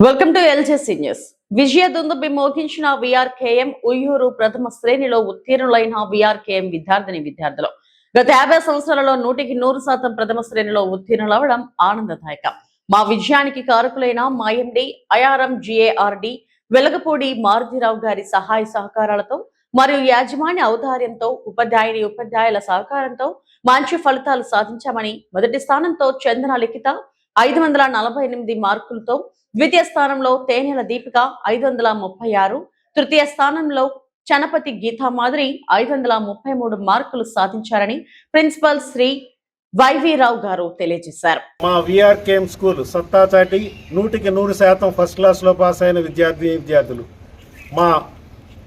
Welcome to LJC news. విజయ దుందుబి మోగించిన విఆర్కేఎం ఉయ్యూరు ప్రథమ శ్రేణిలో ఉత్తీర్ణులైన విఆర్కేఎం విద్యార్థులు గత 50 సంవత్సరాలలో 100% ప్రథమ శ్రేణిలో ఉత్తీర్ణులవడం ఆనందదాయకం. మా విజయానికి కారకులైన మా ఎండి ఐఆర్ఎం జిఏఆర్డి వెలగపూడి మారుతిరావు గారి సహాయ సహకారాలతో మరియు యాజమాన్య ఔదార్యంతో ఉపాధ్యాయుల సహకారంతో మంచి ఫలితాలు సాధించామని, మొదటి స్థానంతో చందన లిఖిత 548 మార్కులతో, ద్వితీయ స్థానంలో తేనెల దీపిక 536, తృతీయ స్థానంలో చనపతి గీతా మాదిరి 533 మార్కులు సాధించారని ప్రిన్సిపల్ శ్రీ వైవి రావు గారు తెలియజేశారు. మా విఆర్కేఎం స్కూల్ సత్తా చాటి 100% ఫస్ట్ క్లాస్ లో పాస్ అయిన విద్యార్థులు మా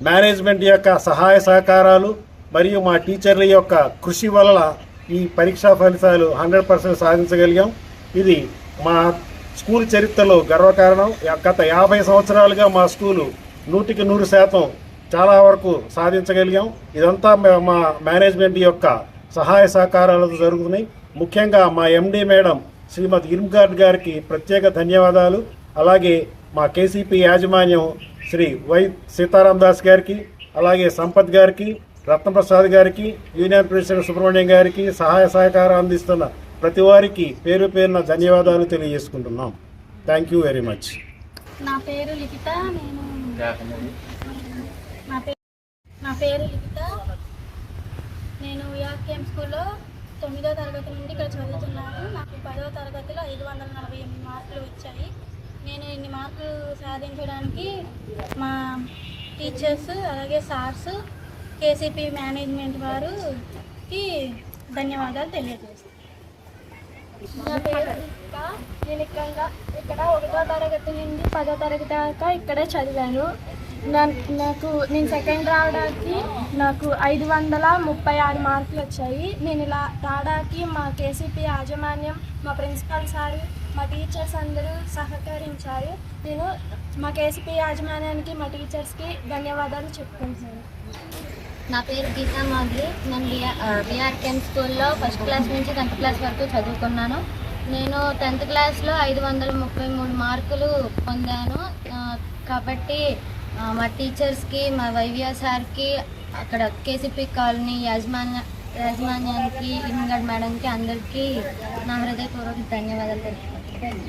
మేనేజ్మెంట్ యొక్క సహాయ సహకారాలు మరియు మా టీచర్ల యొక్క కృషి వల్ల ఈ పరీక్షా ఫలితాలు 100% సాధించగలిగాం. ఇది మా స్కూల్ చరిత్రలో గర్వకారణం. గత 50 సంవత్సరాలుగా మా స్కూలు 100% చాలా వరకు సాధించగలిగాం. ఇదంతా మా మేనేజ్మెంట్ యొక్క సహాయ సహకారాలతో జరుగుతున్నాయి. ముఖ్యంగా మా ఎండి మేడం శ్రీమతి ఇర్మ్గార్డ్ గారికి ప్రత్యేక ధన్యవాదాలు. అలాగే మా కేసీపీ యాజమాన్యం శ్రీ వై సీతారాం దాస్ గారికి, అలాగే సంపత్ గారికి, రత్నప్రసాద్ గారికి, యూనియన్ ప్రెసిడెంట్ సుబ్రహ్మణ్యం గారికి సహాయ సహకారం అందిస్తున్న ప్రతి వారికి పేరు పేరున ధన్యవాదాలు తెలియజేసుకుంటున్నాం. Thank you very much. నా పేరు లిఖిత. నేను విఆర్కేఎం స్కూల్లో 9వ తరగతి నుండి ఇక్కడ చదువుతున్నాను. నాకు 10వ తరగతిలో 548 మార్కులు వచ్చాయి. నేను ఇన్ని మార్కులు సాధించడానికి మా టీచర్స్, అలాగే సార్స్, కేసీపీ మేనేజ్మెంట్ వారికి ధన్యవాదాలు తెలియజేస్తాను. నా పేరు లిఖిత. నేను ఇక్కడ 1వ తరగతి నుండి 10వ తరగతి దాకా ఇక్కడే చదివాను. నేను సెకండ్ రావడానికి నాకు 536 మార్కులు వచ్చాయి. నేను ఇలా రావడానికి మా కేసీపీ యాజమాన్యం, మా ప్రిన్సిపల్ సారు, మా టీచర్స్ అందరూ సహకరించారు. నేను మా కేసీపీ యాజమాన్యానికి, మా టీచర్స్కి ధన్యవాదాలు చెప్పుకుంటున్నాను. నా పేరు గీతా మాదిరి. నేను విఆర్కేఎం స్కూల్లో ఫస్ట్ క్లాస్ నుంచి 10th క్లాస్ వరకు చదువుకున్నాను. నేను 10th క్లాస్లో 533 మార్కులు పొందాను. కాబట్టి మా టీచర్స్కి, మా వైవిఆర్ సార్కి, అక్కడ కేసీపీ కాలనీ యాజమాన్యానికి, ఇర్మ్గార్డ్ మేడంకి అందరికీ నా హృదయపూర్వక ధన్యవాదాలు తెలుపుతున్నాను.